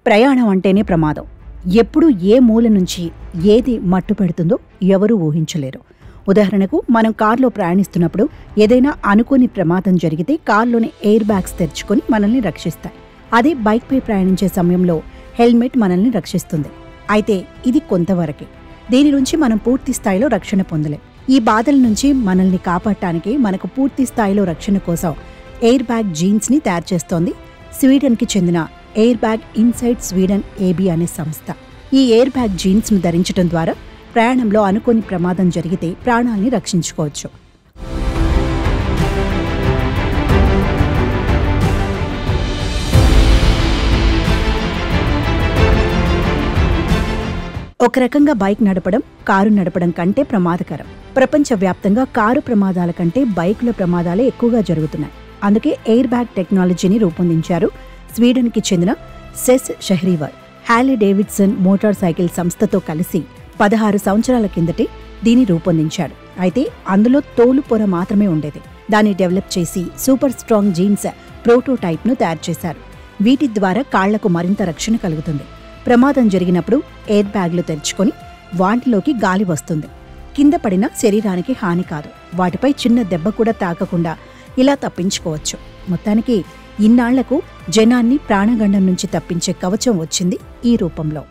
ప్రయాణం అంటేనే ప్రమాదం. ఎప్పుడు ఏ మూల నుంచి ఏది మట్టు పెడుతుందో ఎవరూ ఊహించలేరు. ఉదాహరణకు మనం కారులో ప్రయాణిస్తున్నప్పుడు ఏదైనా అనుకోని ప్రమాదం జరిగితే కారులోని ఎయిర్ బ్యాగ్స్ తెరుచుకొని మనల్ని రక్షిస్తాయి. అదే బైక్పై ప్రయాణించే సమయంలో హెల్మెట్ మనల్ని రక్షిస్తుంది. అయితే ఇది కొంతవరకే. దీని నుంచి మనం పూర్తి స్థాయిలో రక్షణ పొందలేం. ఈ బాధల నుంచి మనల్ని కాపాడటానికి మనకు పూర్తి స్థాయిలో రక్షణ కోసం ఎయిర్ బ్యాగ్ జీన్స్ని తయారు చేస్తోంది స్వీడన్కి చెందిన air bag inside Sweden AB అనే సంస్థ. ఈ ఎయిర్ బ్యాగ్ జీన్స్ను ధరించడం ద్వారా ప్రయాణంలో అనుకోని ప్రమాదం జరిగితే ప్రాణాల్ని రక్షించుకోవచ్చు. ఒక రకంగా బైక్ నడపడం కారు నడపడం కంటే ప్రమాదకరం. ప్రపంచవ్యాప్తంగా కారు ప్రమాదాల కంటే బైకుల ప్రమాదాలే ఎక్కువగా జరుగుతున్నాయి. అందుకే ఎయిర్ బ్యాగ్ టెక్నాలజీని రూపొందించారు స్వీడన్కి చెందిన సెస్ షెహ్రీవర్. హ్యాలీ డేవిడ్సన్ మోటార్ సైకిల్ సంస్థతో కలిసి 16 సంవత్సరాల కిందటే దీన్ని రూపొందించాడు. అయితే అందులో తోలు పొర మాత్రమే ఉండేది. దాన్ని డెవలప్ చేసి సూపర్ స్ట్రాంగ్ జీన్స్ ప్రోటోటైప్ను తయారు చేశారు. వీటి ద్వారా కాళ్లకు మరింత రక్షణ కలుగుతుంది. ప్రమాదం జరిగినప్పుడు ఎయిర్ బ్యాగ్లు తెరుచుకొని వాటిలోకి గాలి వస్తుంది. కింద పడిన శరీరానికి హాని కాదు. వాటిపై చిన్న దెబ్బ కూడా తాకకుండా ఇలా తప్పించుకోవచ్చు. మొత్తానికి ఇన్నాళ్లకు జనాన్ని ప్రాణగండం నుంచి తప్పించే కవచం వచ్చింది ఈ రూపంలో.